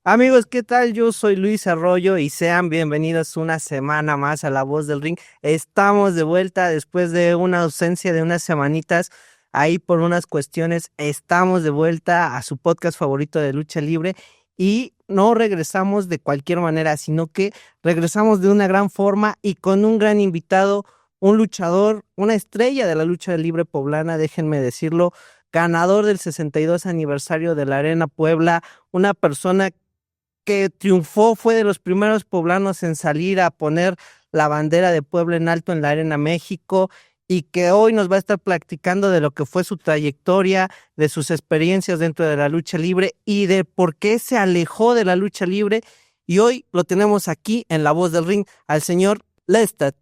Amigos, ¿qué tal? Yo soy Luis Arroyo y sean bienvenidos una semana más a La Voz del Ring. Estamos de vuelta después de una ausencia de unas semanitas. Ahí por unas cuestiones estamos de vuelta a su podcast favorito de lucha libre y no regresamos de cualquier manera, sino que regresamos de una gran forma y con un gran invitado, un luchador, una estrella de la lucha libre poblana, déjenme decirlo, ganador del 62 aniversario de la Arena Puebla, una persona que triunfó, fue de los primeros poblanos en salir a poner la bandera de Puebla en alto en la Arena México y que hoy nos va a estar platicando de lo que fue su trayectoria, de sus experiencias dentro de la lucha libre y de por qué se alejó de la lucha libre. Y hoy lo tenemos aquí en La Voz del Ring al señor Lestat.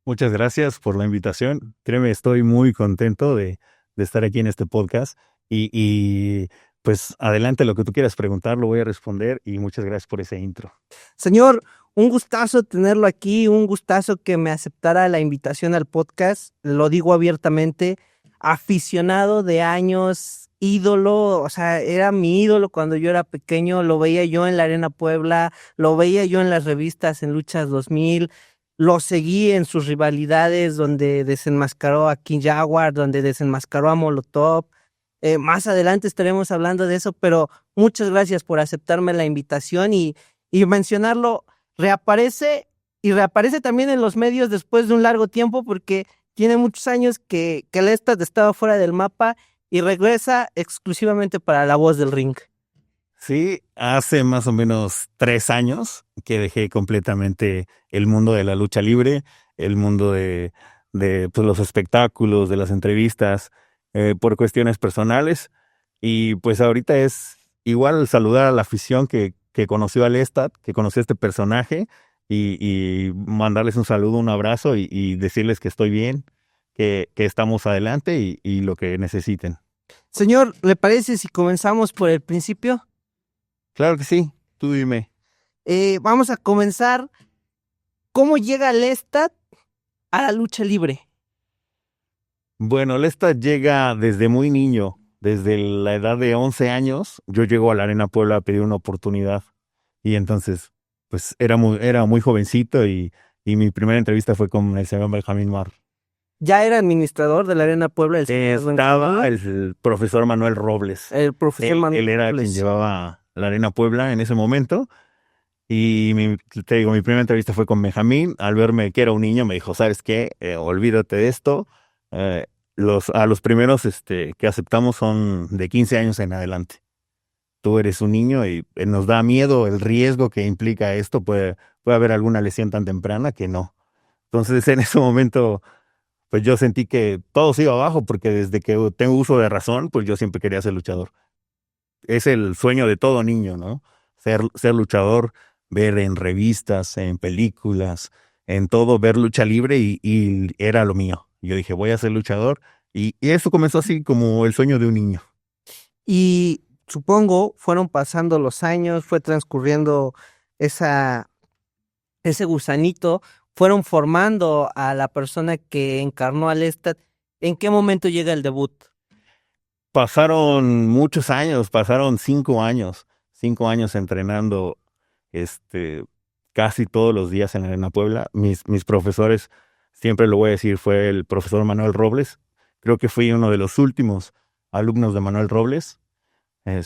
Muchas gracias por la invitación. Créeme, estoy muy contento de estar aquí en este podcast y pues adelante, lo que tú quieras preguntar lo voy a responder y muchas gracias por ese intro. Señor, un gustazo tenerlo aquí, un gustazo que me aceptara la invitación al podcast, lo digo abiertamente, aficionado de años, ídolo, o sea, era mi ídolo cuando yo era pequeño, lo veía yo en la Arena Puebla, lo veía yo en las revistas en Luchas 2000, lo seguí en sus rivalidades donde desenmascaró a King Jaguar, donde desenmascaró a Molotov. Más adelante estaremos hablando de eso, pero muchas gracias por aceptarme la invitación y mencionarlo. Reaparece y reaparece también en los medios después de un largo tiempo porque tiene muchos años que Lestat estaba fuera del mapa y regresa exclusivamente para La Voz del Ring. Sí, hace más o menos 3 años que dejé completamente el mundo de la lucha libre, el mundo de pues, los espectáculos, de las entrevistas, por cuestiones personales. Y pues ahorita es igual saludar a la afición que conoció a Lestat, que conoció a este personaje, y mandarles un saludo, un abrazo y decirles que estoy bien, que estamos adelante y lo que necesiten. Señor, ¿le parece si comenzamos por el principio? Claro que sí, tú dime. Vamos a comenzar. ¿Cómo llega Lestat a la lucha libre? Bueno, Lestat llega desde muy niño, desde la edad de 11 años. Yo llego a la Arena Puebla a pedir una oportunidad y entonces pues era muy jovencito y mi primera entrevista fue con el señor Benjamín Mar. Ya era administrador de la Arena Puebla. Estaba el profesor Manuel Robles. El profesor Manuel Él era Robles. quien llevaba la Arena Puebla en ese momento. Y te digo, mi primera entrevista fue con Benjamín. Al verme que era un niño, me dijo, ¿sabes qué? Olvídate de esto. A los primeros que aceptamos son de 15 años en adelante. Tú eres un niño y nos da miedo el riesgo que implica esto. Puede haber alguna lesión tan temprana que no. Entonces, en ese momento, pues yo sentí que todo se iba abajo porque desde que tengo uso de razón, pues yo siempre quería ser luchador. Es el sueño de todo niño, ¿no? Ser luchador, ver en revistas, en películas, en todo, ver lucha libre y era lo mío. Yo dije, voy a ser luchador y eso comenzó así como el sueño de un niño. Y supongo fueron pasando los años, fue transcurriendo ese gusanito, fueron formando a la persona que encarnó al Lestat. ¿En qué momento llega el debut? Pasaron muchos años, pasaron 5 años entrenando casi todos los días en la Arena Puebla. Mis profesores, siempre lo voy a decir, fue el profesor Manuel Robles. Creo que fui uno de los últimos alumnos de Manuel Robles.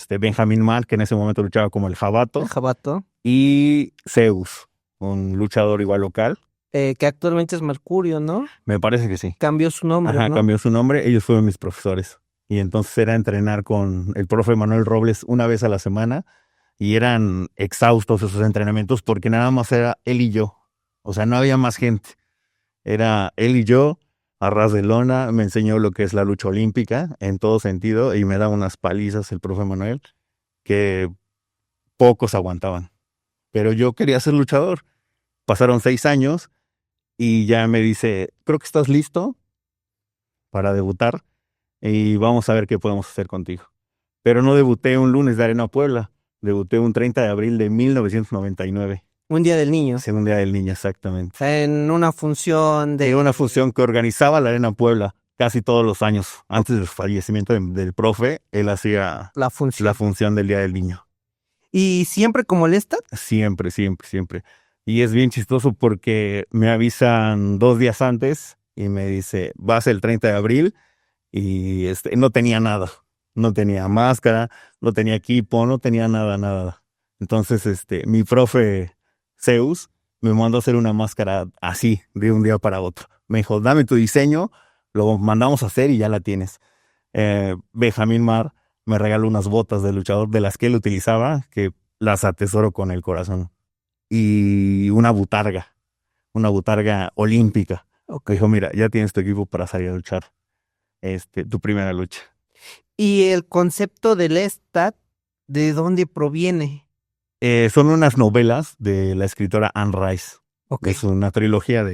Benjamín Mal, que en ese momento luchaba como el Jabato. El Jabato. Y Zeus, un luchador igual local. Que actualmente es Mercurio, ¿no? Me parece que sí. Cambió su nombre, Ajá, ¿no? cambió su nombre. Ellos fueron mis profesores. Y entonces era entrenar con el profe Manuel Robles una vez a la semana. Y eran exhaustos esos entrenamientos porque nada más era él y yo. O sea, no había más gente. Era él y yo, a ras de lona. Me enseñó lo que es la lucha olímpica en todo sentido y me daba unas palizas el profe Manuel que pocos aguantaban. Pero yo quería ser luchador. Pasaron 6 años y ya me dice, creo que estás listo para debutar y vamos a ver qué podemos hacer contigo. Pero no debuté un lunes de Arena Puebla. Debuté un 30 de abril de 1999. Un día del niño. Sí, un día del niño, exactamente. En una función de... Una función que organizaba la Arena Puebla casi todos los años. Antes del fallecimiento del profe, él hacía la función. la función del Día del Niño. ¿Y siempre como Lestat? Siempre, siempre, siempre. Y es bien chistoso porque me avisan 2 días antes y me dice, vas el 30 de abril y no tenía nada. No tenía máscara, no tenía equipo, no tenía nada, nada. Entonces, mi profe Zeus me mandó a hacer una máscara así, de un día para otro. Me dijo, dame tu diseño, lo mandamos a hacer y ya la tienes. Benjamín Mar me regaló unas botas de luchador de las que él utilizaba, que las atesoro con el corazón. Y una butarga olímpica. Ok. Me dijo, mira, ya tienes tu equipo para salir a luchar. Tu primera lucha. ¿Y el concepto de Lestat, de dónde proviene? Son unas novelas de la escritora Anne Rice. Ok. Es una trilogía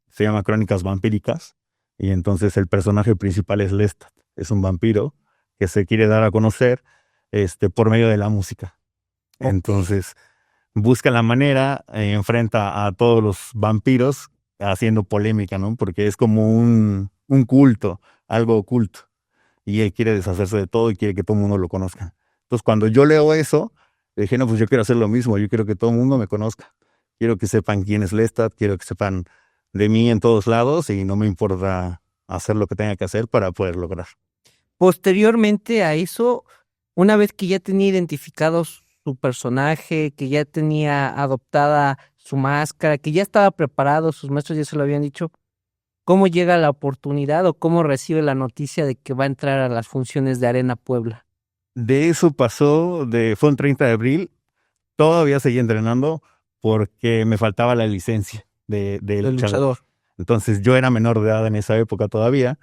se llama Crónicas Vampíricas. Y entonces el personaje principal es Lestat. Es un vampiro que se quiere dar a conocer por medio de la música. Ok. Entonces busca la manera, enfrenta a todos los vampiros haciendo polémica, ¿no? Porque es como un culto, algo oculto. Y él quiere deshacerse de todo y quiere que todo el mundo lo conozca. Entonces, cuando yo leo eso, dije, no, pues yo quiero hacer lo mismo. Yo quiero que todo el mundo me conozca. Quiero que sepan quién es Lestat, quiero que sepan de mí en todos lados y no me importa hacer lo que tenga que hacer para poder lograr. Posteriormente a eso, una vez que ya tenía identificado su personaje, que ya tenía adoptada su máscara, que ya estaba preparado, sus maestros ya se lo habían dicho, ¿cómo llega la oportunidad o cómo recibe la noticia de que va a entrar a las funciones de Arena Puebla? De eso fue un 30 de abril, todavía seguí entrenando porque me faltaba la licencia de El luchador. luchador. Entonces yo era menor de edad en esa época todavía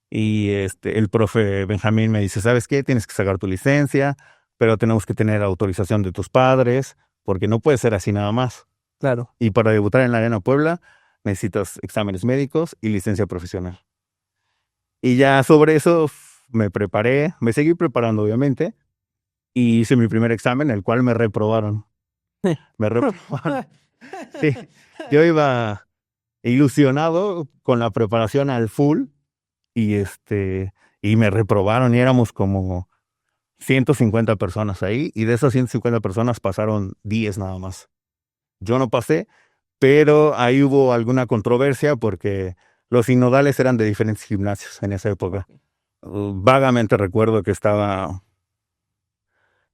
y el profe Benjamín me dice, ¿sabes qué? Tienes que sacar tu licencia, pero tenemos que tener autorización de tus padres porque no puede ser así nada más. Claro. Y para debutar en la Arena Puebla necesitas exámenes médicos y licencia profesional. Y ya sobre eso me preparé, me seguí preparando obviamente, y hice mi primer examen, el cual me reprobaron. Me reprobaron. Sí, yo iba ilusionado con la preparación al full y y me reprobaron y éramos como 150 personas ahí y de esas 150 personas pasaron 10 nada más. Yo no pasé, pero ahí hubo alguna controversia porque los sinodales eran de diferentes gimnasios en esa época. Vagamente recuerdo que estaba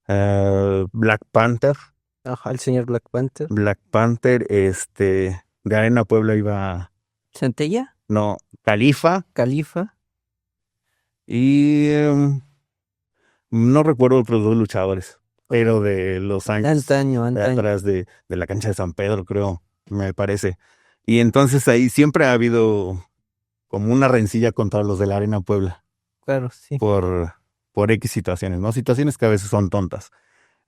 Black Panther. Ajá, el señor Black Panther. Black Panther, de Arena Puebla iba, ¿Centella? no, Califa ¿Califa? y no recuerdo otros dos luchadores, pero de los años Antaño. de atrás de la cancha de San Pedro, creo, me parece. Y entonces ahí siempre ha habido como una rencilla contra los de la Arena Puebla Claro, sí. por X situaciones, ¿no? Situaciones que a veces son tontas.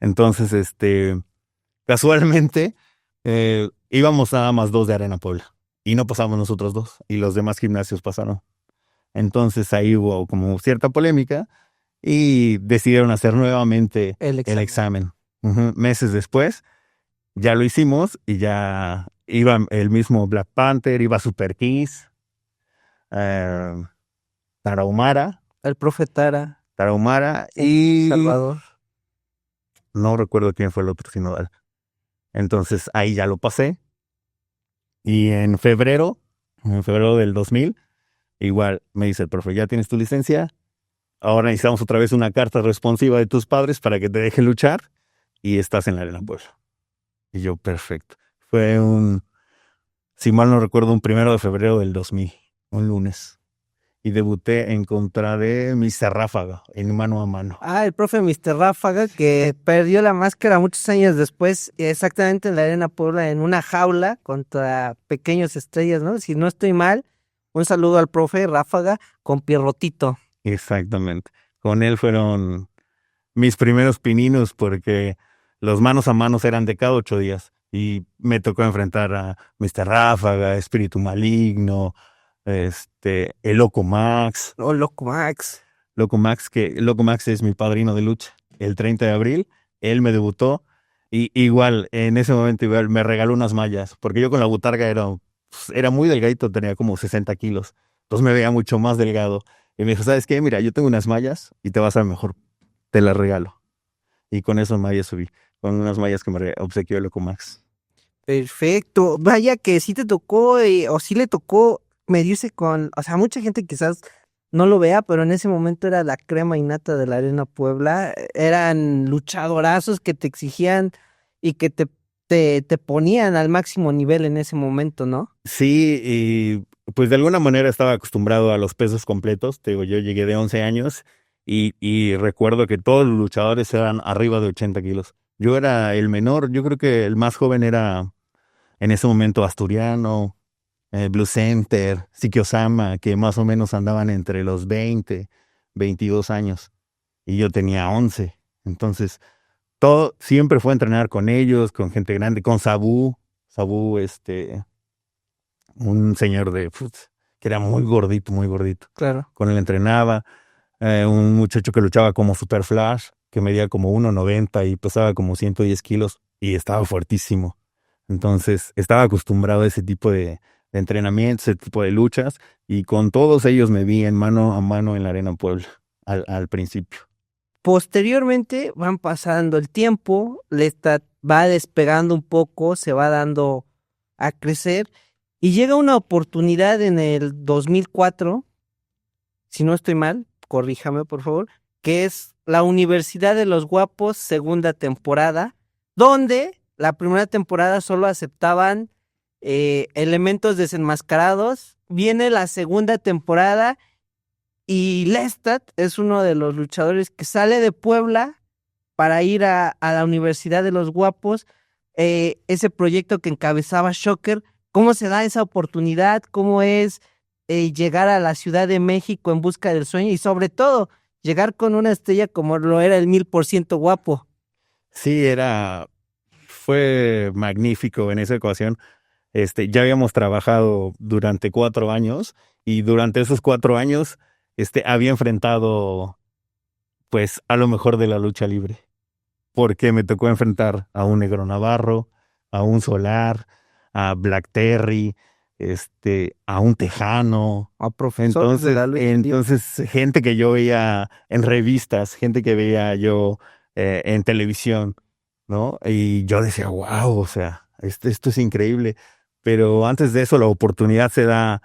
Entonces, casualmente, íbamos nada más 2 de Arena Puebla y no pasamos nosotros 2 y los demás gimnasios pasaron. Entonces ahí hubo como cierta polémica y decidieron hacer nuevamente El el examen. Meses después ya lo hicimos y ya iba el mismo Black Panther, iba Super Kiss, Tarahumara El profe Tara. y Salvador. no recuerdo quién fue el otro sinodal. Entonces ahí ya lo pasé. Y en febrero del 2000, igual me dice el profe, ya tienes tu licencia, ahora necesitamos otra vez una carta responsiva de tus padres para que te dejen luchar y estás en la Arena Puebla. Y yo, perfecto. Fue si mal no recuerdo, un 1 de febrero del 2000, un lunes. Y debuté en contra de Mr. Ráfaga, en mano a mano. El profe Mr. Ráfaga, que perdió la máscara muchos años después, exactamente en la Arena Puebla, en una jaula contra pequeños estrellas, ¿no? Si no estoy mal, un saludo al profe Ráfaga con Pierrotito. Exactamente. Con él fueron mis primeros pininos porque los manos a manos eran de cada 8 días. Y me tocó enfrentar a Mr. Ráfaga, Espíritu Maligno, el Loco Max. Oh, Loco Max. Loco Max es mi padrino de lucha. El 30 de abril, él me debutó y igual, en ese momento igual me regaló unas mallas, porque yo con la botarga era muy delgadito, tenía como 60 kilos. Entonces me veía mucho más delgado. Y me dijo, ¿sabes qué? Mira, yo tengo unas mallas y te vas a ver mejor. Te las regalo. Y con esas mallas subí. con unas mallas que me obsequió el Ecomax. Perfecto. Vaya que sí te tocó, o sí le tocó medirse con, o sea, mucha gente quizás no lo vea, pero en ese momento era la crema innata de la Arena Puebla. Eran luchadorazos que te exigían y que te ponían al máximo nivel en ese momento, ¿no? Sí, y pues de alguna manera estaba acostumbrado a los pesos completos. Te digo, yo llegué de 11 años y recuerdo que todos los luchadores eran arriba de 80 kilos. Yo era el menor, yo creo que el más joven era en ese momento Asturiano, Blue Center, Siki Osama, que más o menos andaban entre los 20, 22 años, y yo tenía 11. Entonces, todo siempre fue entrenar con ellos, con gente grande, con Sabu, un señor que era muy gordito. Claro. Con él entrenaba, un muchacho que luchaba como Super Flash, que medía como 1.90 y pesaba como 110 kilos y estaba fuertísimo. Entonces, estaba acostumbrado a ese tipo de entrenamiento, ese tipo de luchas, y con todos ellos me vi en mano a mano en la Arena Puebla al principio. Posteriormente van pasando el tiempo, va despegando un poco, se va dando a crecer y llega una oportunidad en el 2004, si no estoy mal, corríjame por favor, que es la Universidad de los Guapos, segunda temporada, donde la primera temporada solo aceptaban elementos desenmascarados. Viene la segunda temporada y Lestat es uno de los luchadores que sale de Puebla para ir a la Universidad de los Guapos, ese proyecto que encabezaba Shocker. ¿Cómo se da esa oportunidad? ¿Cómo es llegar a la Ciudad de México en busca del sueño? Y sobre todo, llegar con una estrella como lo era el 1000% Guapo. Sí, fue magnífico en esa ocasión. Ya habíamos trabajado durante 4 años y durante esos 4 años, había enfrentado, pues, a lo mejor de la lucha libre, porque me tocó enfrentar a un Negro Navarro, a un Solar, a Black Terry, a un Tejano. A profesores de la lucha libre. Entonces, gente que yo veía en revistas, gente que veía yo en televisión, ¿no? Y yo decía, wow, o sea, esto es increíble. Pero antes de eso, la oportunidad se da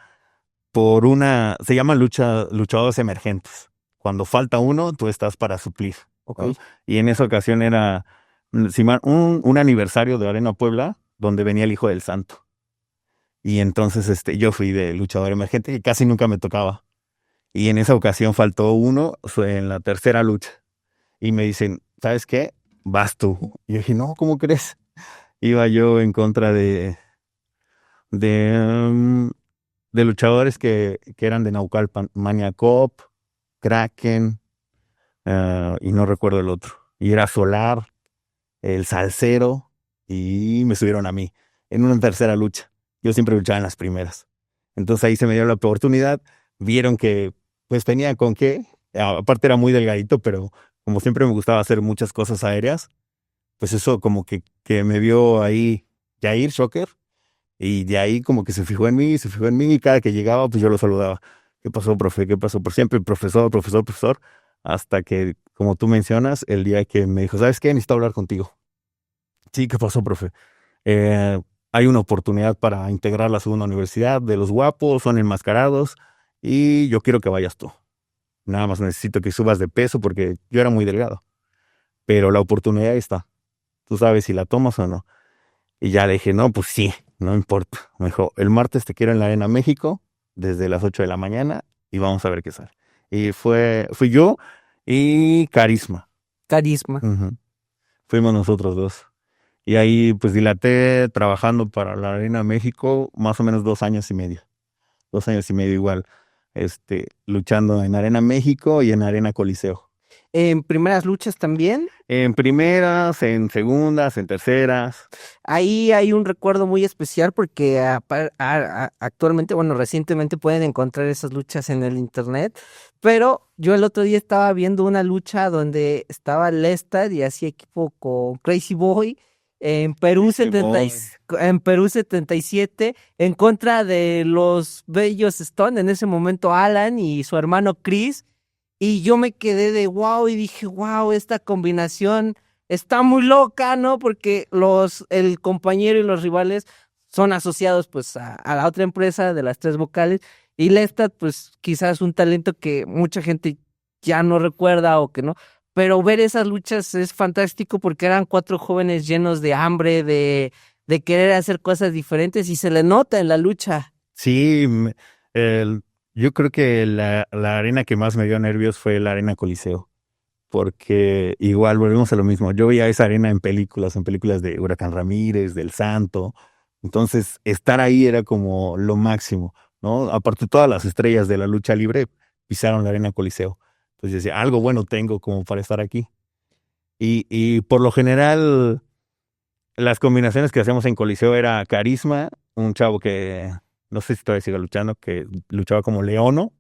se llama luchadores emergentes. Cuando falta uno, tú estás para suplir. Ok. ¿No? Y en esa ocasión era un aniversario de Arena Puebla, donde venía el Hijo del Santo. Y entonces yo fui de luchador emergente que casi nunca me tocaba. Y en esa ocasión faltó uno en la tercera lucha. Y me dicen, ¿sabes qué? Vas tú. Y yo dije, no, ¿cómo crees? Iba yo en contra de, um, de luchadores que eran de Naucalpan, Maniacop, Kraken, y no recuerdo el otro. Y era Solar, el Salsero, y me subieron a mí en una tercera lucha. Yo siempre luchaba en las primeras. Entonces ahí se me dio la oportunidad, vieron que pues tenía con qué, aparte era muy delgadito, pero como siempre me gustaba hacer muchas cosas aéreas, pues eso como que me vio ahí Jair Shocker, y de ahí como que se fijó en mí, y cada que llegaba pues yo lo saludaba. ¿Qué pasó, profe? ¿Qué pasó? Por siempre, profesor, profesor, profesor, hasta que, como tú mencionas, el día que me dijo, ¿sabes qué? Necesito hablar contigo. Sí, ¿qué pasó, profe? Eh, Hay una oportunidad para integrar la segunda universidad de los guapos, son enmascarados, y yo quiero que vayas tú. Nada más necesito que subas de peso porque yo era muy delgado, pero la oportunidad está. Tú sabes si la tomas o no. Y ya le dije, no, pues sí, no importa. Me dijo, el martes te quiero en la Arena México desde las 8 de la mañana y vamos a ver qué sale. Y fui yo y Carisma. Carisma. Ujú. Fuimos nosotros dos. Y ahí pues dilaté trabajando para la Arena México más o menos 2 años y medio. 2 años y medio igual, luchando en Arena México y en Arena Coliseo. En primeras luchas también. En primeras, en segundas, en terceras. Ahí hay un recuerdo muy especial porque actualmente, bueno, recientemente pueden encontrar esas luchas en el internet, pero yo el otro día estaba viendo una lucha donde estaba Lestat y hacía equipo con Crazy Boy en Perú Crazy 70 Boy. en Perú 77 en contra de los Bellos Stone, en ese momento Alan y su hermano Chris, y yo me quedé de wow y dije, wow, esta combinación está muy loca, ¿no? Porque el compañero y los rivales son asociados pues a la otra empresa de las tres vocales, y Lestat pues quizás un talento que mucha gente ya no recuerda o que no, pero ver esas luchas es fantástico porque eran cuatro jóvenes llenos de hambre, de querer hacer cosas diferentes, y se le nota en la lucha. Sí, el- yo creo que la arena que más me dio nervios fue la Arena Coliseo, porque igual volvemos a lo mismo. Yo veía esa arena en películas de Huracán Ramírez, del Santo. Entonces, estar ahí era como lo máximo, ¿no? Aparte, todas las estrellas de la lucha libre pisaron la Arena Coliseo. Entonces, decía, algo bueno tengo como para estar aquí. Y por lo general, las combinaciones que hacíamos en Coliseo era Carisma, un chavo que no sé si todavía sigue luchando, que luchaba como Leono,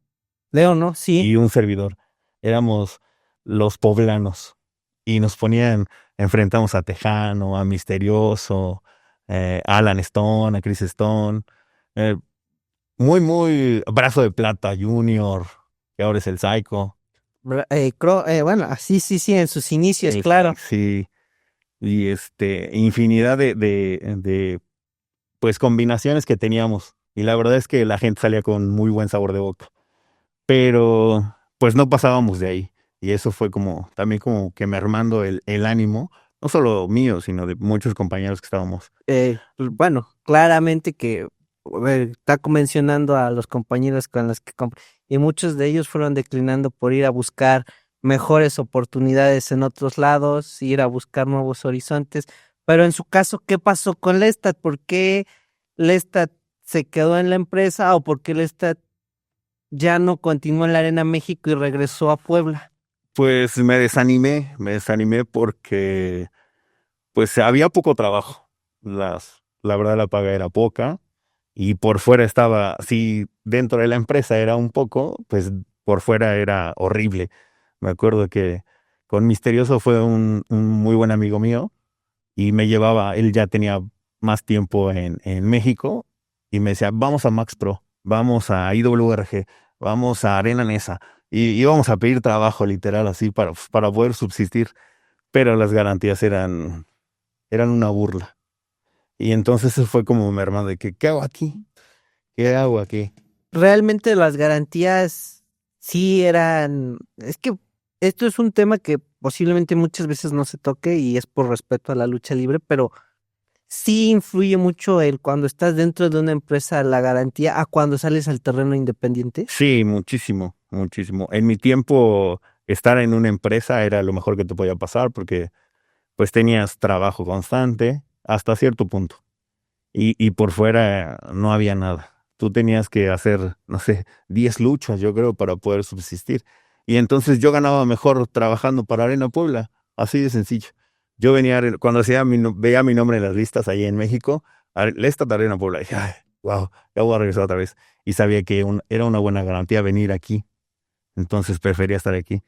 Leo, ¿no? Sí. y un servidor. Éramos los poblanos y nos ponían, enfrentamos a Tejano, a Misterioso, a Alan Stone, a Chris Stone, eh, muy Brazo de Plata Junior, que ahora es el Psycho. Bueno, sí, sí, sí, en sus inicios, claro. Sí, y infinidad de pues combinaciones que teníamos. Y la verdad es que la gente salía con muy buen sabor de boca. Pero pues no pasábamos de ahí. Y eso fue como, también como que mermando el ánimo, no solo mío, sino de muchos compañeros que estábamos. Pues, bueno, claramente que está mencionando a los compañeros con los que y muchos de ellos fueron declinando por ir a buscar mejores oportunidades en otros lados, ir a buscar nuevos horizontes. Pero en su caso, ¿qué pasó con Lestat? ¿Por qué Lestat se quedó en la empresa o por qué Lestat ya no continuó en la Arena México y regresó a Puebla? Pues me desanimé porque pues había poco trabajo. La verdad la paga era poca y por fuera estaba, sí, dentro de la empresa era un poco, pues por fuera era horrible. Me acuerdo que con Misterioso fue un muy buen amigo mío y me llevaba, él ya tenía más tiempo en México y me decía, vamos a Max Pro, vamos a IWRG, vamos a Arena Nesa y íbamos a pedir trabajo literal así para poder subsistir, pero las garantías eran una burla. Y entonces eso fue como mermado de que, ¿qué hago aquí? ¿Qué hago aquí? Realmente las garantías sí eran, es que esto es un tema que posiblemente muchas veces no se toque y es por respeto a la lucha libre, pero sí influye mucho el cuando estás dentro de una empresa la garantía a cuando sales al terreno independiente. Sí, muchísimo, muchísimo. En mi tiempo, estar en una empresa era lo mejor que te podía pasar porque pues tenías trabajo constante hasta cierto punto. Y por fuera no había nada. Tú tenías que hacer, no sé, 10 luchas, yo creo, para poder subsistir. Y entonces yo ganaba mejor trabajando para Arena Puebla, así de sencillo. Yo venía, cuando veía mi nombre en las listas ahí en México, esta de Arena Puebla, dije, ay, wow, ya voy a regresar otra vez. Y sabía que era una buena garantía venir aquí. Entonces prefería estar aquí.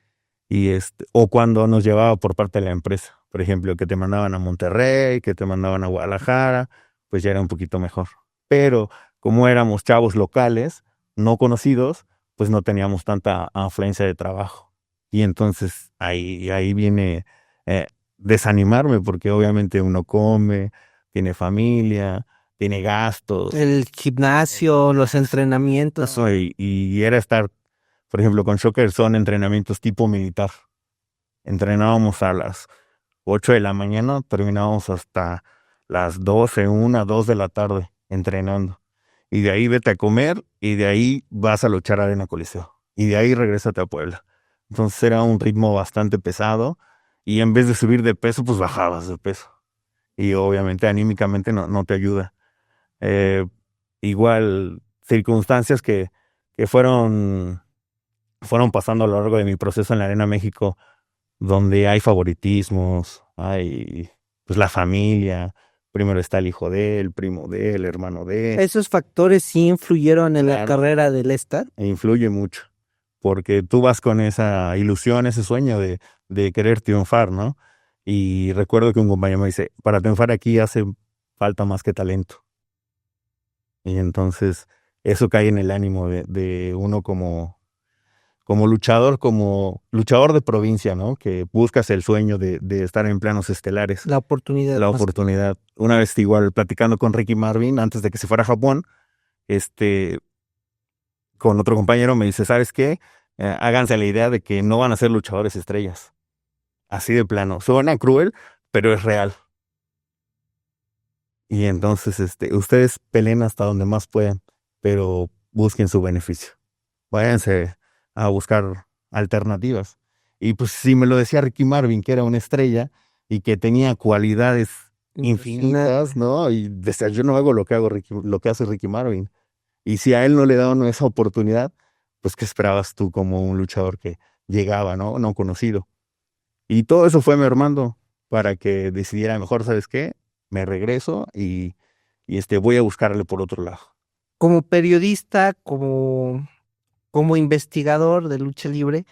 O cuando nos llevaba por parte de la empresa, por ejemplo, que te mandaban a Monterrey, que te mandaban a Guadalajara, pues ya era un poquito mejor. Pero como éramos chavos locales, no conocidos, pues no teníamos tanta afluencia de trabajo. Y entonces ahí viene desanimarme, porque obviamente uno come, tiene familia, tiene gastos. El gimnasio, los entrenamientos. Y era estar, por ejemplo, con Shocker son entrenamientos tipo militar. Entrenábamos a las 8 de la mañana, terminábamos hasta las 12, 1, 2 de la tarde entrenando. Y de ahí vete a comer y de ahí vas a luchar a Arena Coliseo. Y de ahí regrésate a Puebla. Entonces era un ritmo bastante pesado y en vez de subir de peso, pues bajabas de peso. Y obviamente anímicamente no te ayuda. Eh, Igual circunstancias que fueron pasando a lo largo de mi proceso en la Arena México, donde hay favoritismos, hay pues la familia, primero está el hijo de él, primo de él, hermano de él. Esos factores sí influyeron en la Claro. carrera del Lestat. E influye mucho, porque tú vas con esa ilusión, ese sueño de querer triunfar, ¿no? Y recuerdo que un compañero me dice, para triunfar aquí hace falta más que talento. Y entonces eso cae en el ánimo de uno como luchador de provincia, ¿no? Que buscas el sueño de estar en planos estelares. La oportunidad. La oportunidad. Una vez igual platicando con Ricky Marvin, antes de que se fuera a Japón, con otro compañero me dice, ¿sabes qué? Háganse la idea de que no van a ser luchadores estrellas. Así de plano. Suena cruel, pero es real. Y entonces, ustedes peleen hasta donde más puedan, pero busquen su beneficio. Váyanse a buscar alternativas. Y pues si me lo decía Ricky Marvin, que era una estrella y que tenía cualidades infinitas, ¿no? Y decía, yo no hago lo que hace Ricky Marvin. Y si a él no le daban esa oportunidad, pues ¿qué esperabas tú como un luchador que llegaba, ¿no? No conocido. Y todo eso fue mermando para que decidiera mejor, ¿sabes qué? Me regreso y voy a buscarle por otro lado. Como periodista, como investigador de lucha libre,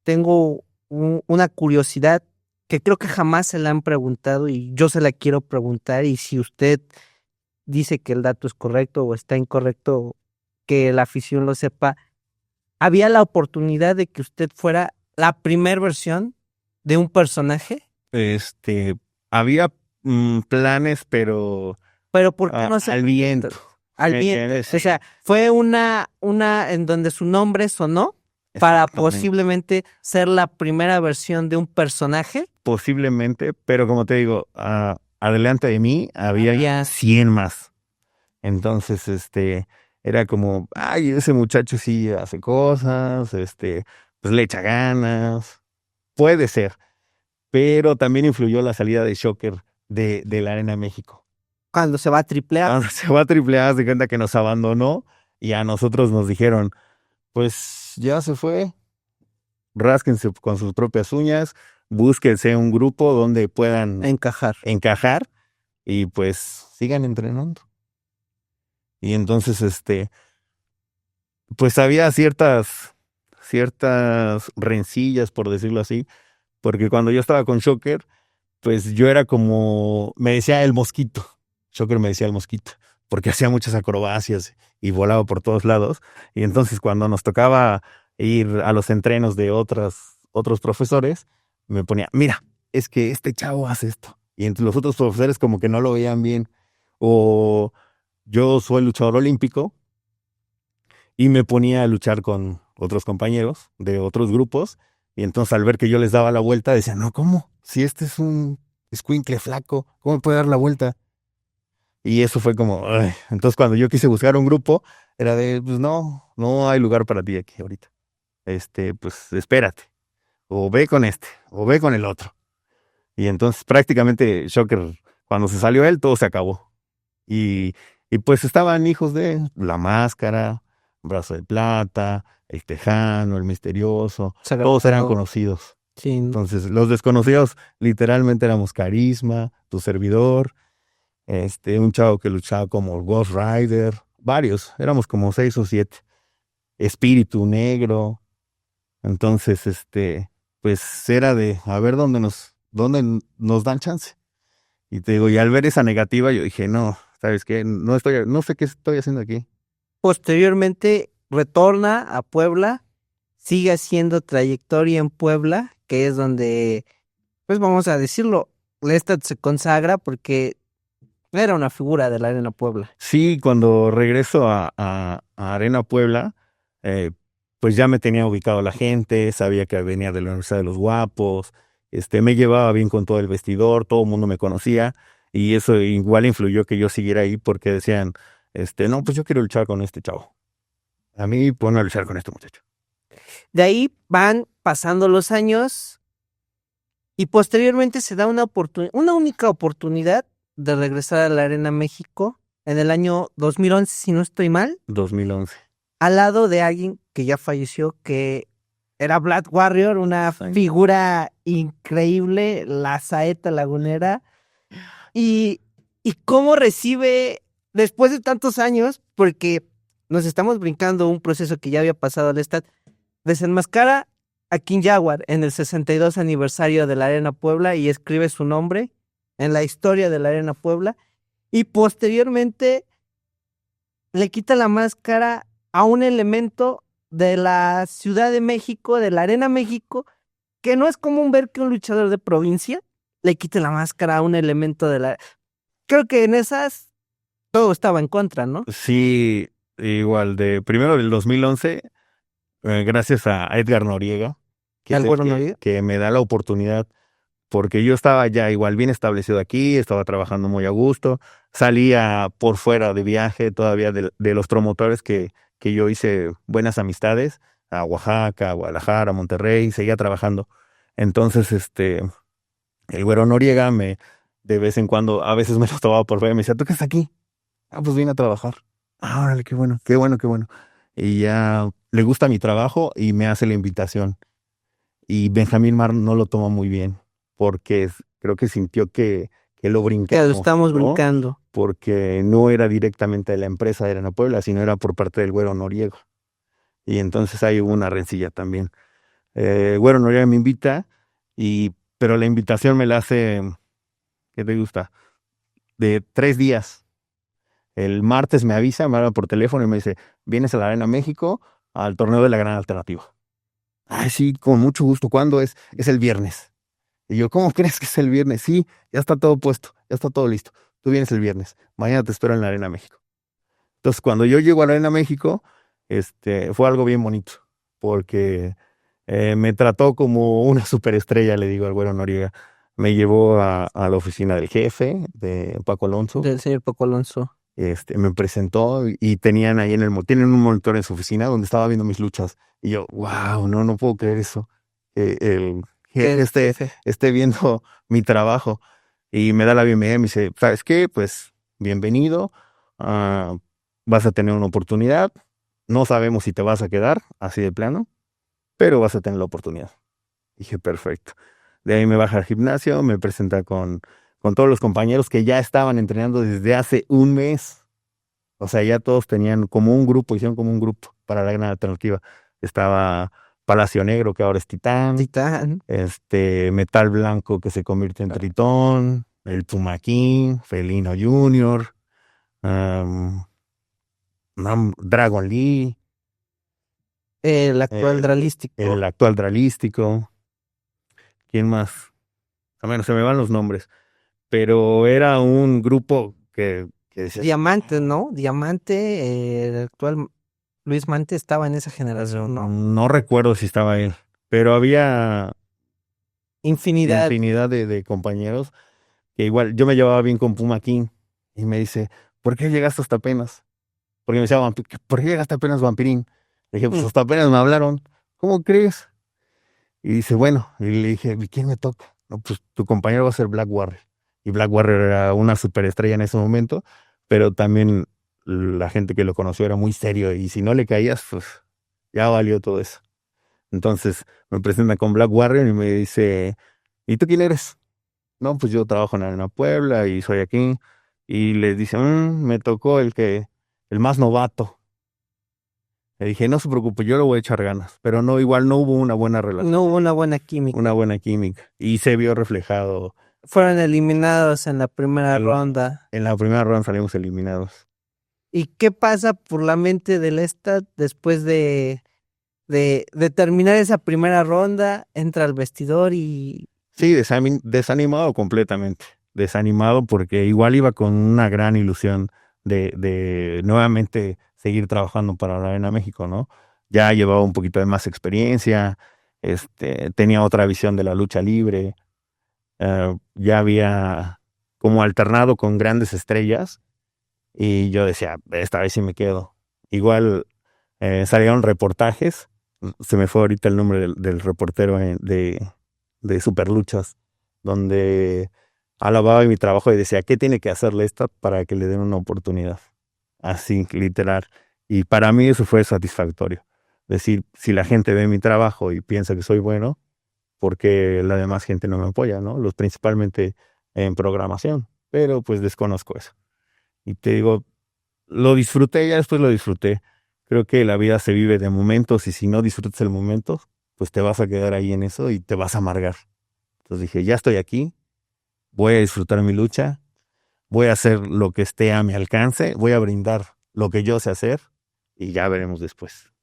tengo una curiosidad que creo que jamás se la han preguntado y yo se la quiero preguntar, y si usted dice que el dato es correcto o está incorrecto, que la afición lo sepa. ¿Había la oportunidad de que usted fuera la primer versión de un personaje? Había planes, pero ¿Por qué no se al viento. al ¿Me viento? entiendes? O sea, fue una en donde su nombre sonó para Exactamente. posiblemente ser la primera versión de un personaje. Posiblemente, pero como te digo, adelante de mí había 100 más. Entonces, era como, ay, ese muchacho sí hace cosas, pues le echa ganas. Puede ser, pero también influyó la salida de Shocker de la Arena México. Cuando se va a AAA. Cuando se va a AAA, se cuenta que nos abandonó y a nosotros nos dijeron, pues ya se fue, rásquense con sus propias uñas, búsquense un grupo donde puedan encajar y pues sigan entrenando. Y entonces, pues había ciertas rencillas, por decirlo así, porque cuando yo estaba con Shocker, pues yo era como, me decía el mosquito. Shocker me decía el mosquito, porque hacía muchas acrobacias y volaba por todos lados. Y entonces cuando nos tocaba ir a los entrenos de otros profesores, me ponía, mira, es que este chavo hace esto. Y entre los otros profesores como que no lo veían bien. O yo soy luchador olímpico y me ponía a luchar con otros compañeros de otros grupos. Y entonces al ver que yo les daba la vuelta, decían, no, ¿cómo? Si este es un escuincle flaco, ¿cómo me puede dar la vuelta? Y eso fue como, ay. Entonces cuando yo quise buscar un grupo, era de, pues no hay lugar para ti aquí ahorita. Pues espérate, o ve con o ve con el otro. Y entonces prácticamente Shocker, cuando se salió él, todo se acabó. Y pues estaban hijos de La Máscara, Brazo de Plata, El Tejano, El Misterioso, todos eran conocidos. Sí. Entonces los desconocidos literalmente éramos Carisma, tu servidor, un chavo que luchaba como Ghost Rider, varios, éramos como 6 o 7, Espíritu Negro. Entonces, pues era de a ver dónde nos dan chance. Y te digo, y al ver esa negativa, yo dije, no, ¿sabes qué? No sé qué estoy haciendo aquí. Posteriormente retorna a Puebla, sigue haciendo trayectoria en Puebla, que es donde, pues vamos a decirlo, Lestat se consagra porque era una figura de la Arena Puebla. Sí, cuando regreso a Arena Puebla, pues ya me tenía ubicado la gente, sabía que venía de la Universidad de los Guapos, me llevaba bien con todo el vestidor, todo el mundo me conocía, y eso igual influyó que yo siguiera ahí porque decían, no, pues yo quiero luchar con este chavo. A mí ponme a luchar con este muchacho. De ahí van pasando los años y posteriormente se da una única oportunidad de regresar a la Arena México en el año 2011, si no estoy mal. 2011. Al lado de alguien que ya falleció, que era Black Warrior, una figura increíble, la saeta lagunera. Y cómo recibe, después de tantos años, porque nos estamos brincando un proceso que ya había pasado al Lestat, desenmascara a King Jaguar en el 62 aniversario de la Arena Puebla y escribe su nombre en la historia de la Arena Puebla, y posteriormente le quita la máscara a un elemento de la Ciudad de México, de la Arena México, que no es común ver que un luchador de provincia le quite la máscara a un elemento de la... Creo que en esas todo estaba en contra, ¿no? Sí, igual de primero del 2011, gracias a Edgar Noriega, Al Güero Noriega. que me da la oportunidad, porque yo estaba ya igual bien establecido aquí, estaba trabajando muy a gusto, salía por fuera de viaje todavía de los promotores que yo hice buenas amistades, a Oaxaca, a Guadalajara, a Monterrey, seguía trabajando. Entonces, el Güero Noriega de vez en cuando, a veces me lo tomaba por fuera y me decía, ¿tú qué estás aquí? Ah, pues vine a trabajar. Ah, órale, qué bueno, qué bueno, qué bueno. Y ya le gusta mi trabajo y me hace la invitación. Y Benjamín Mar no lo tomó muy bien, porque creo que sintió que lo Que lo brincamos, estamos ¿no? brincando. Porque no era directamente de la empresa de Arena Puebla, sino era por parte del Güero Noriega. Y entonces ahí hubo una rencilla también. Güero Noriega me invita, pero la invitación me la hace, ¿qué te gusta? De 3 días. El martes me avisa, me habla por teléfono y me dice, ¿vienes a la Arena México al torneo de la Gran Alternativa? Ay, sí, con mucho gusto. ¿Cuándo es? Es el viernes. Y yo, ¿cómo crees que es el viernes? Sí, ya está todo puesto, ya está todo listo. Tú vienes el viernes. Mañana te espero en la Arena México. Entonces, cuando yo llego a la Arena México, fue algo bien bonito, porque me trató como una superestrella, le digo al Güero Noriega. Me llevó a la oficina del jefe, de Paco Alonso. Del señor Paco Alonso. Me presentó y tenían ahí tienen un monitor en su oficina donde estaba viendo mis luchas. Y yo, wow, no puedo creer eso. El jefe esté viendo mi trabajo. Y me da la bienvenida y me dice, ¿sabes qué? Pues bienvenido. ah, Vas a tener una oportunidad. No sabemos si te vas a quedar, así de plano, pero vas a tener la oportunidad. Dije, perfecto. De ahí me baja al gimnasio, me presenta con todos los compañeros que ya estaban entrenando desde hace un mes. O sea, ya todos tenían como un grupo, hicieron como un grupo para la Gran Alternativa. Estaba Palacio Negro, que ahora es Titán. Titán. Metal Blanco, que se convierte en Tritón. El Tumaquín, Felino Junior. Dragon Lee. El actual dralístico. El actual Dralístico. ¿Quién más? A menos se me van los nombres. Pero era un grupo que decía, Diamante, ¿no? Diamante, el actual Luis Mante estaba en esa generación, ¿no? no recuerdo si estaba él, pero había Infinidad. de compañeros que igual yo me llevaba bien con Puma King y me dice, ¿por qué llegaste hasta apenas? Porque me decía, ¿por qué llegaste apenas, Vampirín? Le dije, pues hasta apenas me hablaron. ¿Cómo crees? Y dice, bueno, y le dije, ¿y quién me toca? No, pues tu compañero va a ser Black Warrior. Y Black Warrior era una superestrella en ese momento, pero también la gente que lo conoció era muy serio y si no le caías, pues ya valió todo eso. Entonces me presenta con Black Warrior y me dice, ¿y tú quién eres? No, pues yo trabajo en Arena Puebla y soy aquí. Y le dice, me tocó el más novato. Le dije, no se preocupe, yo le voy a echar ganas. Pero no, igual no hubo una buena relación. No hubo una buena química. Una buena química. Y se vio reflejado. Fueron eliminados en la primera ronda. En la primera ronda salimos eliminados. ¿Y qué pasa por la mente del Estad después de terminar esa primera ronda? Entra al vestidor y... Sí, desanimado completamente. Desanimado porque igual iba con una gran ilusión de nuevamente seguir trabajando para la Arena México, ¿no? Ya llevaba un poquito de más experiencia, tenía otra visión de la lucha libre, ya había como alternado con grandes estrellas y yo decía, esta vez sí me quedo. Igual salieron reportajes, se me fue ahorita el nombre del reportero de Superluchas, donde alababa mi trabajo y decía, ¿qué tiene que hacerle esta para que le den una oportunidad? Así, literal. Y para mí eso fue satisfactorio. Decir, si la gente ve mi trabajo y piensa que soy bueno, porque la demás gente no me apoya, ¿no? Principalmente en programación, pero pues desconozco eso. Y te digo, lo disfruté, ya después lo disfruté. Creo que la vida se vive de momentos y si no disfrutas el momento, pues te vas a quedar ahí en eso y te vas a amargar. Entonces dije, ya estoy aquí, voy a disfrutar mi lucha, voy a hacer lo que esté a mi alcance, voy a brindar lo que yo sé hacer y ya veremos después.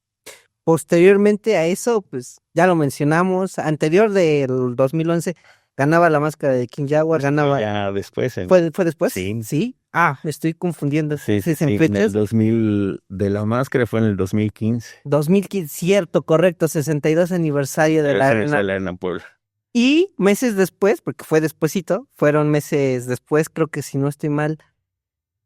Posteriormente a eso, pues ya lo mencionamos, anterior del 2011 ganaba la máscara de King Jaguar, ganaba... Ya después, ¿Fue después? sí, Sí. Ah, me estoy confundiendo. sí, Sí, sí, es en sí, en el fechas. 2000, de la máscara fue en el 2015. 2015, cierto, correcto, 62 aniversario de la Esa es arena. la Arena Puebla. Y meses después, porque fue despuesito, fueron meses después, creo que si no estoy mal,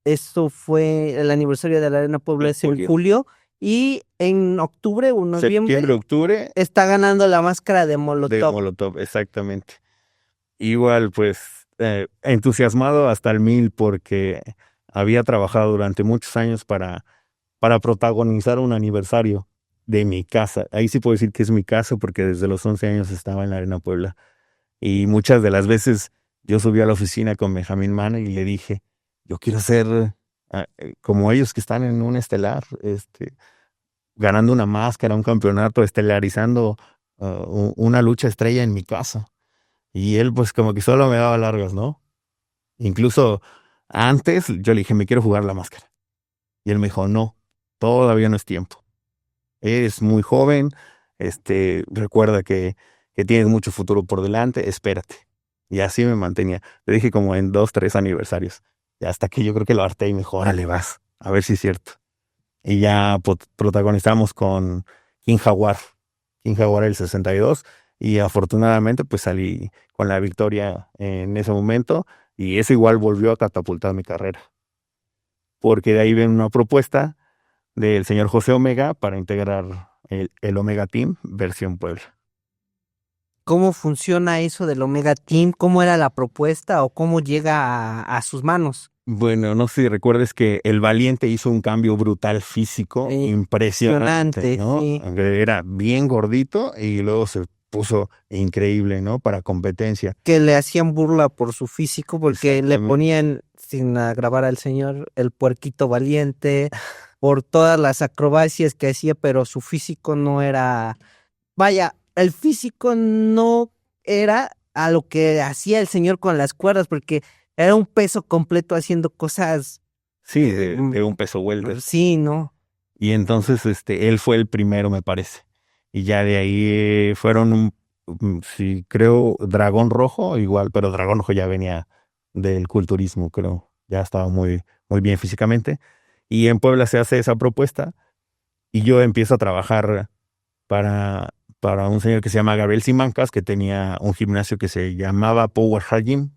eso fue el aniversario de la Arena Puebla, En es en julio. julio, y en octubre o Septiembre, noviembre octubre está ganando la máscara de de Molotov. Molotov, exactamente. Igual, pues, entusiasmado hasta el 1000 porque había trabajado durante muchos años para protagonizar un aniversario de mi casa. Ahí sí puedo decir que es mi casa porque desde los 11 años estaba en la Arena Puebla. Y muchas de las veces yo subí a la oficina con Benjamín Mana y le dije, yo quiero ser como ellos que están en un estelar, ganando una máscara, un campeonato, estelarizando una lucha estrella en mi casa. Y él pues como que solo me daba largas, ¿no? Incluso antes yo le dije, me quiero jugar la máscara. Y él me dijo, no, todavía no es tiempo. Eres muy joven, recuerda que tienes mucho futuro por delante, espérate. Y así me mantenía. Le dije como en 2, 3 aniversarios. Y hasta que yo creo que lo harté y me dijo, órale, vas, a ver si es cierto. Y ya protagonizamos con King Jaguar. King Jaguar el 62. Y afortunadamente pues salí con la victoria en ese momento. Y eso igual volvió a catapultar mi carrera. Porque de ahí ven una propuesta del señor José Omega para integrar el Omega Team versión Puebla. ¿Cómo funciona eso del Omega Team? ¿Cómo era la propuesta o cómo llega a sus manos? Bueno, no sé si recuerdes que el Valiente hizo un cambio brutal físico, impresionante, Impresionante, ¿no? sí. Era bien gordito y luego se puso increíble, ¿no? Para competencia. Que le hacían burla por su físico porque le Exactamente. ponían, sin agravar al señor, el puerquito valiente, por todas las acrobacias que hacía, pero su físico no era, vaya, el físico no era a lo que hacía el señor con las cuerdas, porque era un peso completo haciendo cosas, Sí, de un peso welter. sí, ¿no? Y entonces, él fue el primero, me parece. Y ya de ahí fueron sí, creo, Dragón Rojo, igual, pero Dragón Rojo ya venía del culturismo, creo. Ya estaba muy, muy bien físicamente. Y en Puebla se hace esa propuesta y yo empiezo a trabajar para, para un señor que se llama Gabriel Simancas, que tenía un gimnasio que se llamaba Power Hard Gym,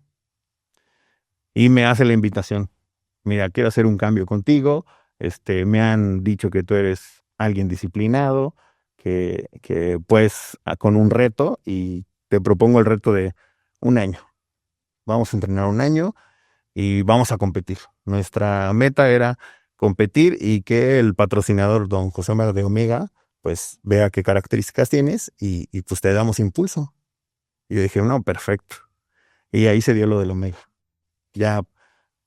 y me hace la invitación. Mira, quiero hacer un cambio contigo. Me han dicho que tú eres alguien disciplinado, que pues con un reto, y te propongo el reto de un año. Vamos a entrenar un año y vamos a competir. Nuestra meta era competir y que el patrocinador, don José Omega de Omega, pues vea qué características tienes y pues te damos impulso. Y yo dije, no, perfecto. Y ahí se dio lo del Omega. Ya,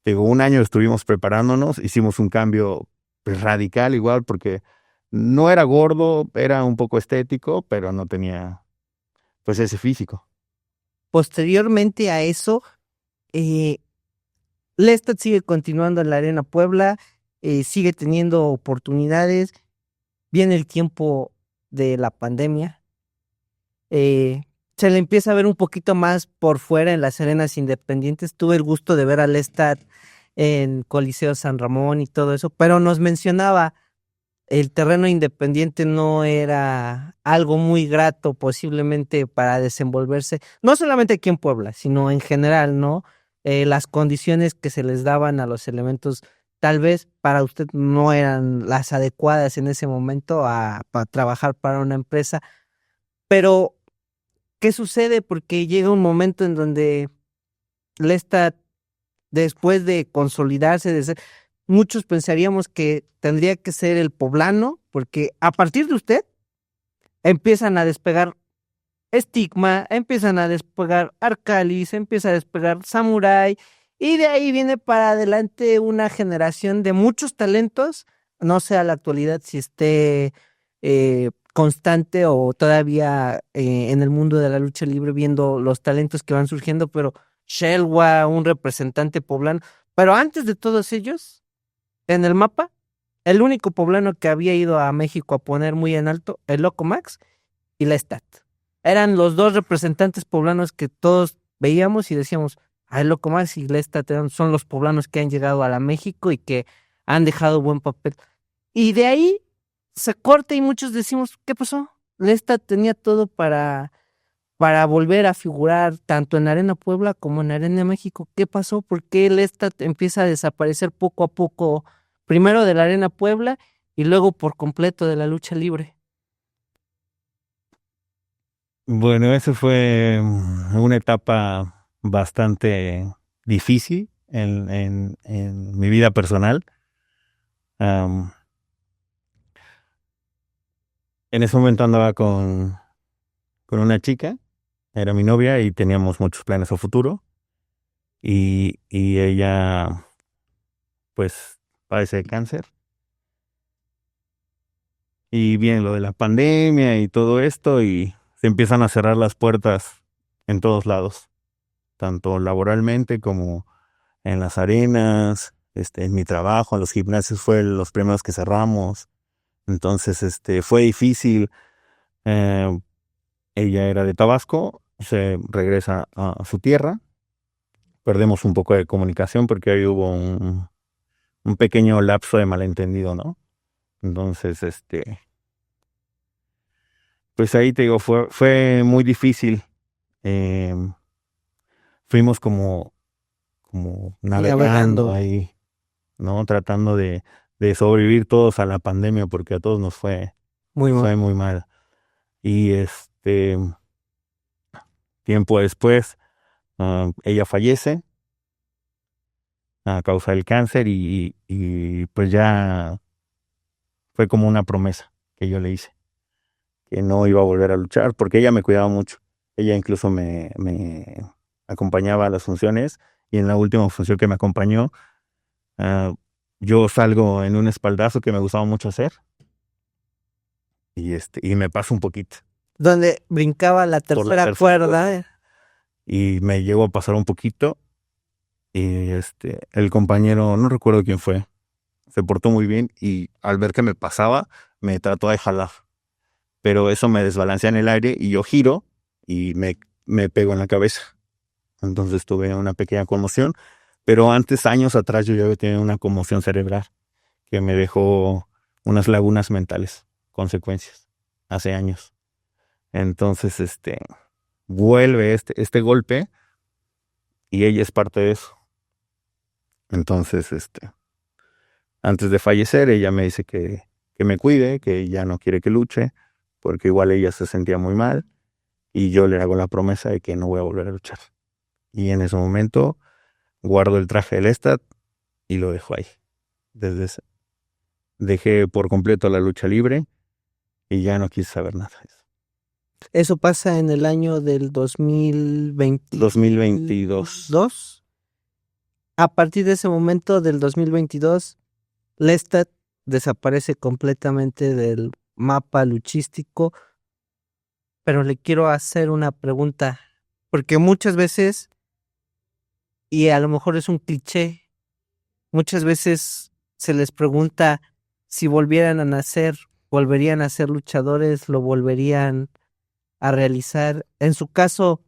digo, un año estuvimos preparándonos, hicimos un cambio pues, radical igual, porque no era gordo, era un poco estético, pero no tenía pues ese físico. Posteriormente a eso, eh, Lestat sigue continuando en la Arena Puebla, sigue teniendo oportunidades. Viene el tiempo de la pandemia. eh, Se le empieza a ver un poquito más por fuera en las arenas independientes. Tuve el gusto de ver al Lestat en Coliseo San Ramón y todo eso, pero nos mencionaba el terreno independiente no era algo muy grato posiblemente para desenvolverse, no solamente aquí en Puebla, sino en general, ¿no? Las condiciones que se les daban a los elementos tal vez para usted no eran las adecuadas en ese momento para trabajar para una empresa, pero ¿qué sucede? Porque llega un momento en donde Lestat, después de consolidarse, muchos pensaríamos que tendría que ser el poblano, porque a partir de usted empiezan a despegar Estigma, empiezan a despegar Arcalis, empieza a despegar Samurai, y de ahí viene para adelante una generación de muchos talentos. No sé a la actualidad si esté constante o todavía en el mundo de la lucha libre viendo los talentos que van surgiendo, pero Shelwa, un representante poblano. Pero antes de todos ellos, en el mapa el único poblano que había ido a México a poner muy en alto, el Loco Max y Lestat. Eran los dos representantes poblanos que todos veíamos y decíamos, el Loco Max y Lestat son los poblanos que han llegado a la México y que han dejado buen papel. Y de ahí se corta y muchos decimos, ¿qué pasó? Lestat tenía todo para volver a figurar tanto en Arena Puebla como en Arena México. ¿Qué pasó? ¿Por qué Lestat empieza a desaparecer poco a poco, primero de la Arena Puebla y luego por completo de la lucha libre? Bueno, esa fue una etapa bastante difícil en mi vida personal. En ese momento andaba con una chica, era mi novia y teníamos muchos planes a futuro. Y ella, pues, padece de cáncer. Y viene lo de la pandemia y todo esto y se empiezan a cerrar las puertas en todos lados, tanto laboralmente como en las arenas, en mi trabajo, en los gimnasios fue los primeros que cerramos. Entonces, fue difícil. Ella era de Tabasco, se regresa a su tierra. Perdemos un poco de comunicación porque ahí hubo un pequeño lapso de malentendido, ¿no? Entonces, pues ahí te digo, fue muy difícil. Fuimos como navegando ahí, ¿no? Tratando de sobrevivir todos a la pandemia porque a todos nos fue muy mal. Y tiempo después, ella fallece a causa del cáncer y pues ya fue como una promesa que yo le hice, que no iba a volver a luchar porque ella me cuidaba mucho. Ella incluso me acompañaba a las funciones y en la última función que me acompañó, yo salgo en un espaldazo que me gustaba mucho hacer y me paso un poquito. Donde brincaba la tercera cuerda. Y me llegó a pasar un poquito y el compañero, no recuerdo quién fue, se portó muy bien y al ver que me pasaba, me trató de jalar. Pero eso me desbalancea en el aire y yo giro y me pego en la cabeza. Entonces tuve una pequeña conmoción. Pero antes, años atrás, yo ya había tenido una conmoción cerebral que me dejó unas lagunas mentales, consecuencias, hace años. Entonces, vuelve este golpe y ella es parte de eso. Entonces, antes de fallecer, ella me dice que me cuide, que ya no quiere que luche, porque igual ella se sentía muy mal y yo le hago la promesa de que no voy a volver a luchar. Y en ese momento guardo el traje del Lestat y lo dejo ahí. Desde ese, dejé por completo la lucha libre y ya no quise saber nada de eso. Eso pasa en el año del 2022. A partir de ese momento del 2022, Lestat desaparece completamente del mapa luchístico. Pero le quiero hacer una pregunta, porque muchas veces, y a lo mejor es un cliché, muchas veces se les pregunta si volvieran a nacer, volverían a ser luchadores, lo volverían a realizar. En su caso,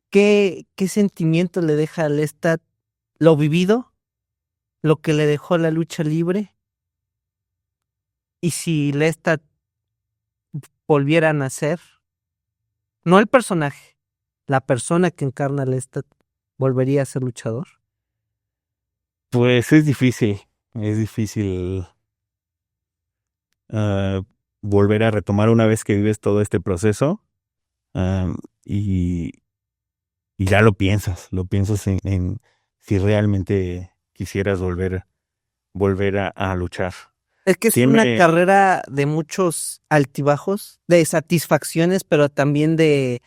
¿qué sentimiento le deja a Lestat lo vivido, lo que le dejó la lucha libre? Y si Lestat volviera a nacer, no el personaje, la persona que encarna a Lestat, ¿volvería a ser luchador? Pues es difícil volver a retomar una vez que vives todo este proceso y ya lo piensas en si realmente quisieras volver a luchar. Es que es una carrera de muchos altibajos, de satisfacciones, pero también de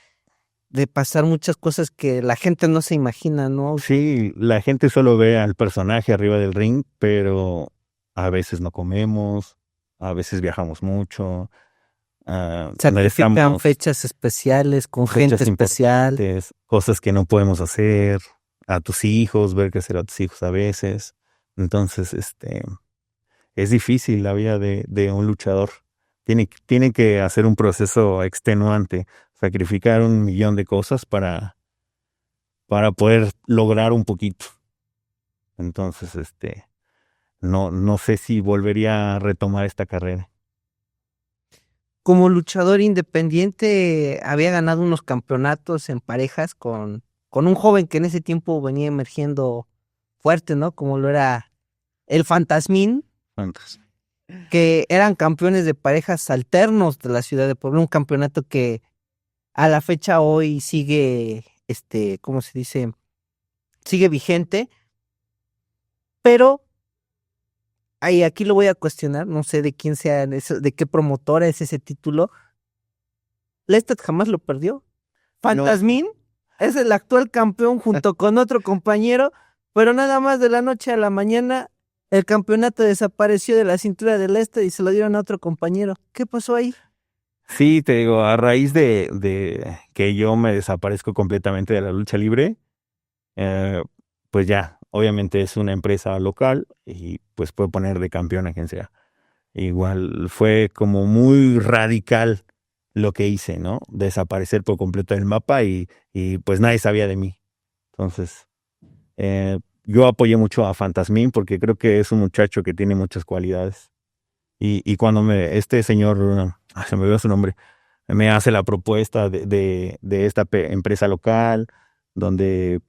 pasar muchas cosas que la gente no se imagina, ¿no? Sí, la gente solo ve al personaje arriba del ring, pero a veces no comemos, a veces viajamos mucho. Sacrifican fechas especiales con gente especial. Cosas que no podemos hacer, a tus hijos, ver crecer a tus hijos a veces. Entonces, es difícil la vida de un luchador. Tiene que hacer un proceso extenuante, sacrificar 1,000,000 de cosas para poder lograr un poquito. Entonces, no sé si volvería a retomar esta carrera. Como luchador independiente, había ganado unos campeonatos en parejas con un joven que en ese tiempo venía emergiendo fuerte, ¿no? Como lo era el Fantasmín, Entonces, que eran campeones de parejas alternos de la ciudad de Puebla, un campeonato que a la fecha hoy sigue, ¿cómo se dice? Sigue vigente, pero aquí lo voy a cuestionar, no sé de quién sea, de qué promotora es ese título. Lestat jamás lo perdió. no, Fantasmín es el actual campeón junto con otro compañero, pero nada más de la noche a la mañana el campeonato desapareció de la cintura del y se lo dieron a otro compañero. ¿Qué pasó ahí? sí, te digo, a raíz de que yo me desaparezco completamente de la lucha libre, eh, pues ya, obviamente es una empresa local y pues puede poner de campeón a quien sea. Igual fue como muy radical lo que hice, ¿no? Desaparecer por completo del mapa y pues nadie sabía de mí. Entonces, yo apoyé mucho a Fantasmín porque creo que es un muchacho que tiene muchas cualidades. Y cuando este señor, se me olvidó su nombre, me hace la propuesta de esta empresa local, donde,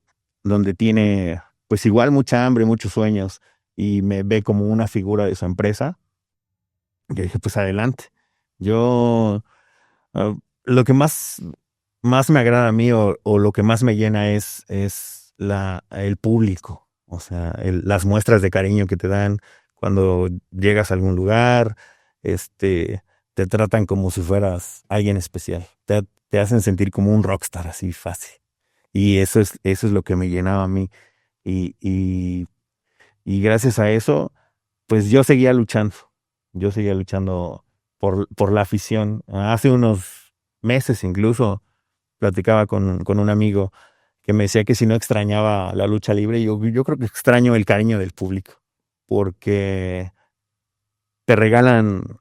donde tiene pues igual mucha hambre, muchos sueños, y me ve como una figura de su empresa, yo dije, pues adelante. Yo, lo que más me agrada a mí o lo que más me llena es el público, o sea, las muestras de cariño que te dan cuando llegas a algún lugar, te tratan como si fueras alguien especial, te hacen sentir como un rockstar así fácil. Y eso es lo que me llenaba a mí. Y, y, y gracias a eso, pues yo seguía luchando por la afición. Hace unos meses incluso platicaba con un amigo que me decía que si no extrañaba la lucha libre, yo creo que extraño el cariño del público, porque te regalan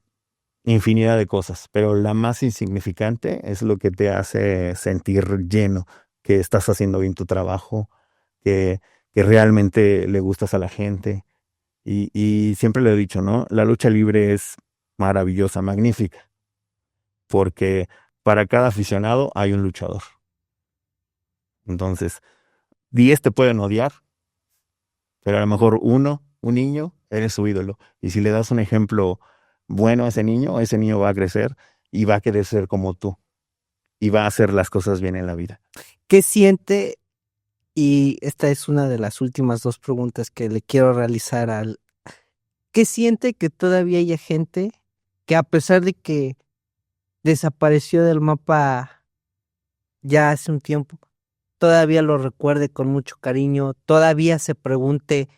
infinidad de cosas, pero la más insignificante es lo que te hace sentir lleno, que estás haciendo bien tu trabajo, que, que realmente le gustas a la gente. Y siempre le he dicho, ¿no? La lucha libre es maravillosa, magnífica, porque para cada aficionado hay un luchador. Entonces, 10 te pueden odiar, pero a lo mejor un niño, eres su ídolo. Y si le das un ejemplo bueno a ese niño va a crecer y va a querer ser como tú y va a hacer las cosas bien en la vida. ¿Qué siente? Y esta es una de las últimas dos preguntas que le quiero realizar ¿qué siente que todavía haya gente que a pesar de que desapareció del mapa ya hace un tiempo, todavía lo recuerde con mucho cariño, todavía se pregunte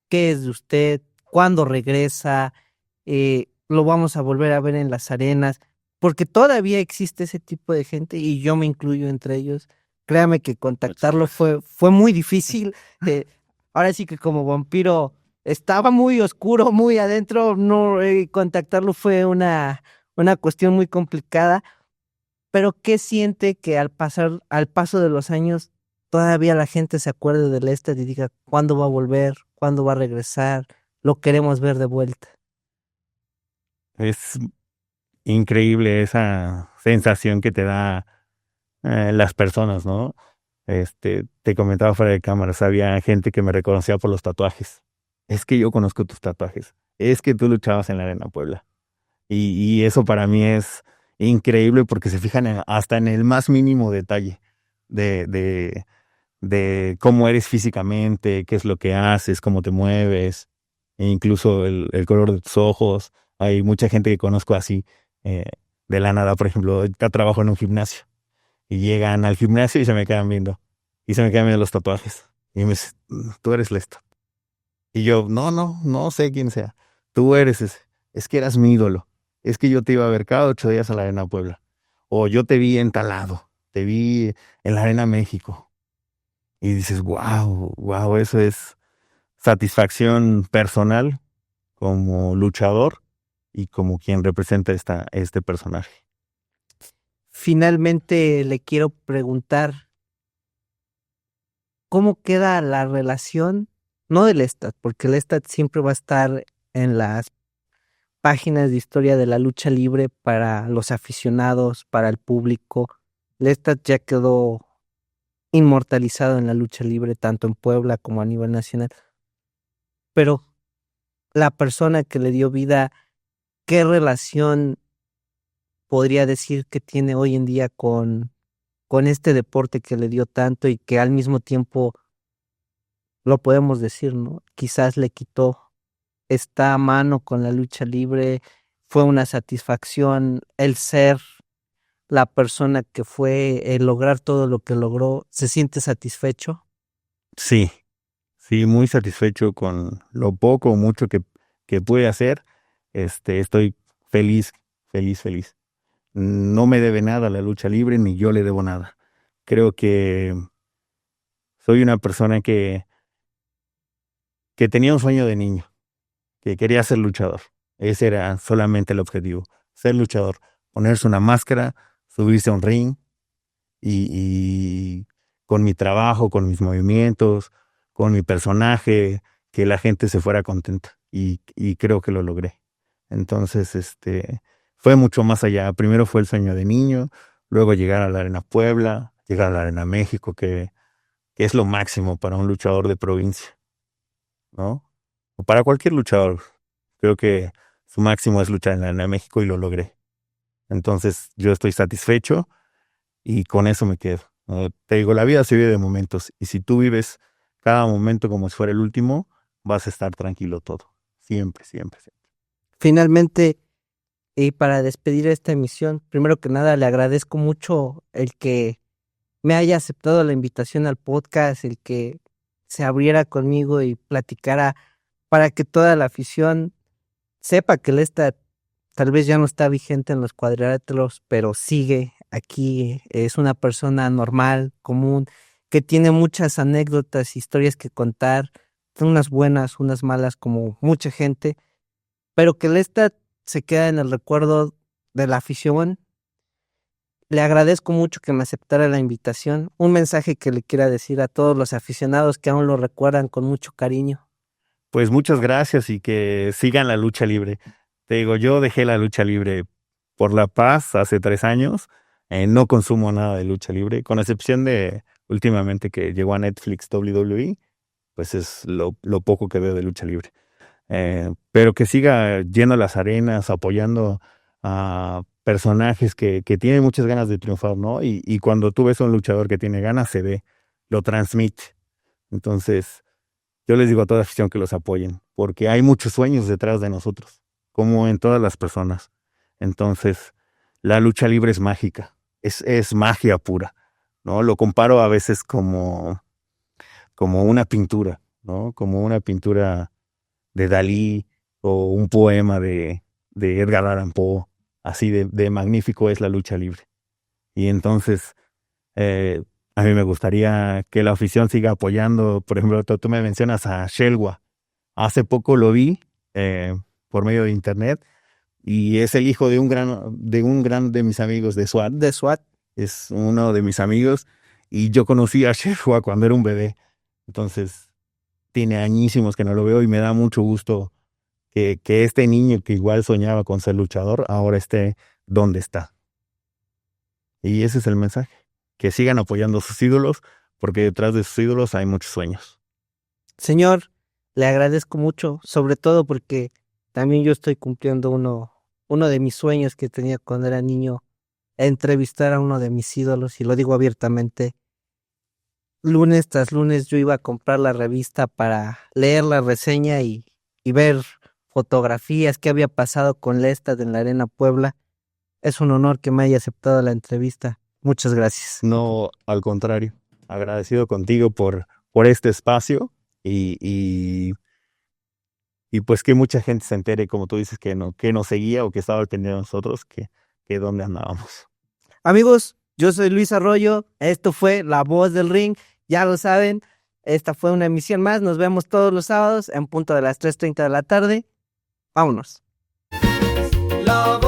qué es de usted, cuándo regresa, lo vamos a volver a ver en las arenas, porque todavía existe ese tipo de gente y yo me incluyo entre ellos. Créame que contactarlo fue muy difícil. Ahora sí que como vampiro estaba muy oscuro, muy adentro, no contactarlo fue una cuestión muy complicada. Pero ¿qué siente que al paso de los años, todavía la gente se acuerde del y diga cuándo va a volver, cuándo va a regresar, lo queremos ver de vuelta? Es increíble esa sensación que te da las personas, ¿no? Te comentaba fuera de cámaras, había gente que me reconocía por los tatuajes. Es que yo conozco tus tatuajes. Es que tú luchabas en la Arena Puebla. Y eso para mí es increíble porque se fijan hasta en el más mínimo detalle de, de, de cómo eres físicamente, qué es lo que haces, cómo te mueves, e incluso el color de tus ojos. Hay mucha gente que conozco así, eh, de la nada, por ejemplo, yo trabajo en un gimnasio y llegan al gimnasio y se me quedan viendo. Y se me quedan viendo los tatuajes. Y me dicen, tú eres Lestat. Y yo, no sé quién sea. Tú eres ese. Es que eras mi ídolo. Es que yo te iba a ver cada 8 días a la Arena Puebla. O yo te vi en tal lado. Te vi en la Arena México. Y dices, wow, eso es satisfacción personal como luchador y como quien representa este personaje. Finalmente le quiero preguntar, ¿cómo queda la relación? No del Lestat, porque el Lestat siempre va a estar en las páginas de historia de la lucha libre para los aficionados, para el público. Lestat ya quedó inmortalizado en la lucha libre, tanto en Puebla como a nivel nacional. Pero la persona que le dio vida, ¿qué relación podría decir que tiene hoy en día con este deporte que le dio tanto y que al mismo tiempo, lo podemos decir, ¿no? Quizás le quitó esta mano con la lucha libre, fue una satisfacción el ser la persona que fue, el lograr todo lo que logró, ¿se siente satisfecho? Sí, sí, muy satisfecho con lo poco o mucho que pude hacer. Estoy feliz, feliz, feliz. No me debe nada la lucha libre, ni yo le debo nada. Creo que soy una persona que tenía un sueño de niño, que quería ser luchador. Ese era solamente el objetivo, ser luchador, ponerse una máscara, subirse a un ring y con mi trabajo, con mis movimientos, con mi personaje, que la gente se fuera contenta. Y creo que lo logré. Entonces, fue mucho más allá. Primero fue el sueño de niño, luego llegar a la Arena Puebla, llegar a la Arena México, que es lo máximo para un luchador de provincia, ¿no? O para cualquier luchador. Creo que su máximo es luchar en la Arena México y lo logré. Entonces, yo estoy satisfecho y con eso me quedo. Te digo, la vida se vive de momentos y si tú vives cada momento como si fuera el último, vas a estar tranquilo todo. Siempre, siempre, siempre. Finalmente, y para despedir esta emisión, primero que nada le agradezco mucho el que me haya aceptado la invitación al podcast, el que se abriera conmigo y platicara para que toda la afición sepa que esta tal vez ya no está vigente en los cuadriláteros, pero sigue aquí, es una persona normal, común, que tiene muchas anécdotas, historias que contar, unas buenas, unas malas, como mucha gente, pero que esta se queda en el recuerdo de la afición. Le agradezco mucho que me aceptara la invitación. Un mensaje que le quiera decir a todos los aficionados que aún lo recuerdan con mucho cariño. Pues muchas gracias y que sigan la lucha libre. Te digo, yo dejé la lucha libre por la paz hace 3 años. No consumo nada de lucha libre, con excepción de últimamente que llegó a Netflix WWE, pues es lo poco que veo de lucha libre. Pero que siga yendo a las arenas, apoyando a personajes que tienen muchas ganas de triunfar, ¿no? Y cuando tú ves a un luchador que tiene ganas, se ve, lo transmite. Entonces, yo les digo a toda afición que los apoyen, porque hay muchos sueños detrás de nosotros, como en todas las personas. Entonces, la lucha libre es mágica, es magia pura, ¿no? Lo comparo a veces como una pintura, ¿no? Como una pintura de Dalí o un poema de Edgar Allan Poe. Así de magnífico es la lucha libre. Y entonces, a mí me gustaría que la afición siga apoyando. Por ejemplo, tú me mencionas a Shelwa. Hace poco lo vi por medio de internet y es el hijo de un gran de mis amigos de SWAT. De SWAT. Es uno de mis amigos y yo conocí a Shelwa cuando era un bebé. Entonces, tiene añísimos que no lo veo y me da mucho gusto que este niño que igual soñaba con ser luchador ahora esté donde está. Y ese es el mensaje. Que sigan apoyando a sus ídolos, porque detrás de sus ídolos hay muchos sueños. Señor, le agradezco mucho, sobre todo porque también yo estoy cumpliendo uno de mis sueños que tenía cuando era niño, entrevistar a uno de mis ídolos, y lo digo abiertamente. Lunes tras lunes yo iba a comprar la revista para leer la reseña y ver fotografías, qué había pasado con Lestat en la Arena Puebla. Es un honor que me haya aceptado la entrevista. Muchas gracias. No, al contrario, agradecido contigo por este espacio y pues que mucha gente se entere, como tú dices, que nos seguía o que estaba al pendiente de nosotros, que dónde andábamos. Amigos, yo soy Luis Arroyo. Esto fue La Voz del Ring. Ya lo saben, esta fue una emisión más. Nos vemos todos los sábados en punto de las 3:30 de la tarde. Vámonos. La